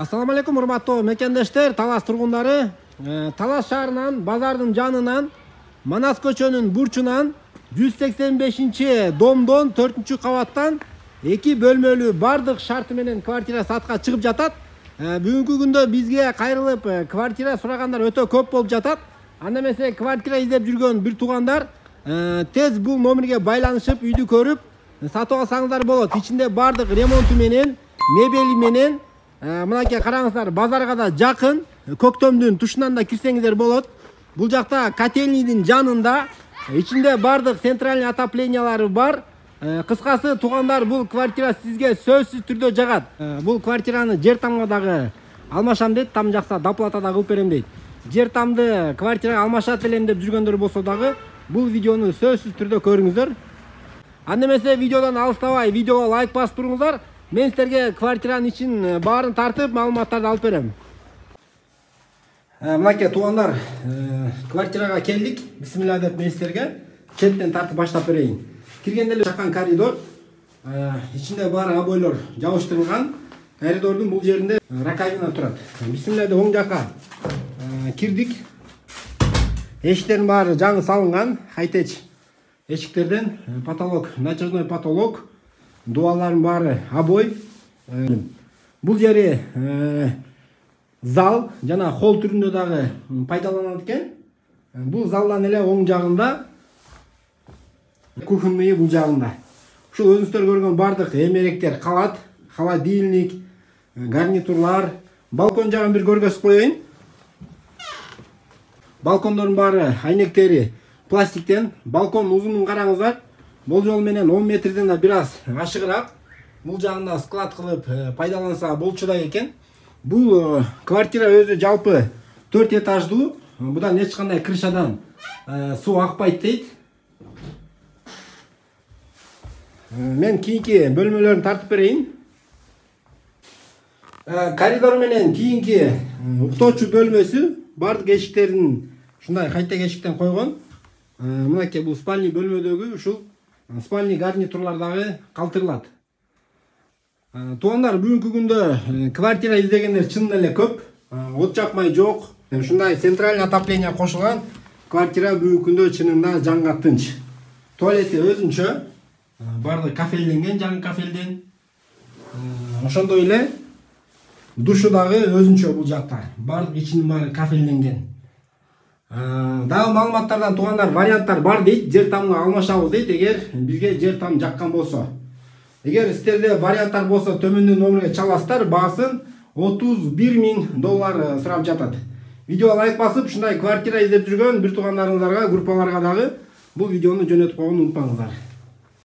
Assalamu алейкум, урматтуу мекендештер, Талас тургундары. Талас шаарынан, базардын жанынан, Манас көчөнүн бурчунан 185-домдон 4-кабаттан 2 бөлмөлүү бардык шарты менен квартира сатка чыгып жатат. Бүгүнкү күндө бизге кайрылып квартира сурагандар өтө көп болуп жатат. Анда эмесе квартира издеп жүргөн бир туугандар тез бул номерге байланышып үйдү көрүп сатып алсаңыздар болот. Ичинде бардык ремонту менен, мебели менен, мынакей караңыздар, базарга да жакын, көктөмдүн тушунан да кирсеңиздер болот. Бул жакта котельныйдын жанында, ичинде бардык центральный отоплениялары бар. Кыскасы, туугандар, бул квартира сизге сөзсүз түрдө жагат. Бул квартираны жер тамга дагы алмашам дейт, там жакса доплата да кылып берем дейт. Жер тамды квартирага алмашат элем деп жүргөндөр болсо дагы бул видеону сөзсүз түрдө көрүңүздөр. Анда эмесе видеодон алыстабай, видеого лайк басып туруңуздар. Мен силерге квартиранын ичин баарын тартып, маалыматтарды алып берем. Мынакей туугандар, квартирага келдик. Бисмилла деп мен силерге четтен тартып баштап берейин. Киргенде эле жаккан коридор, ичинде баары обойлор жабыштырылган. Коридордун бул жеринде раковина турат. Бисмилла деп оң жакка кирдик. Эшиктердин баары жаңы салынган, хай-теч эшиктерден, потолок, натяжной потолок, дуалардын баары обой. Бул жери зал жана холл түрүндө дагы пайдаланат экен. Бул залдан эле оң жагында кухонный, бул жагында. Ушул өзүңүздөр көргөн бардык эмеректер калат, холодильник, гарнитурлар. Балкон жагын бир көргөзүп коеюн. Балкондордун баары айнектери пластиктен. Балкон узунун караңыздар. Бул жол менен 10 метрден да бир аз ашыгыраак. Бул жагында склад кылып пайдаланса болчудай экен. Бул квартира өзү жалпы 4 этаждуу. Будан эч кандай крышадан суу акпайт дейт. Мен кийинки бөлмөлөрүн тартып берейин. Коридор менен кийинки уктоочу бөлмөсү бардык эшиктерин ушундай кайтек эшиктен койгон. Мынакей бул спальный бөлмөдөгү ушул спальный гарнитурлар дагы калтырылат. Туугандар, бүгүнкү күндө квартира издегендер чын эле көп. От жакмай жок. Ушундай центральный отопление кошулган квартира бүгүнкү күндө чынында жанга тынч. Туалети өзүнчө, бардык кафелденген, жаңы кафелден. Ошондой эле душу дагы өзүнчө бул жакта. Бардык ичинин баары кафелденген. Дагы маалыматтардан туугандар, варианттар бар дейт. Жер тамга алмашабыз дейт, эгер бизге жер там жаккан болсо. Эгер сиздерде варианттар болсо, төмөндө номерге чаласыздар, баасын $31,000 сурап жатат. Видеого лайк басып, ушундай квартира издеп жүргөн бир туугандарыңыздарга, группаларга дагы бул видеону жөнөтүп койгонду унутпаңыздар.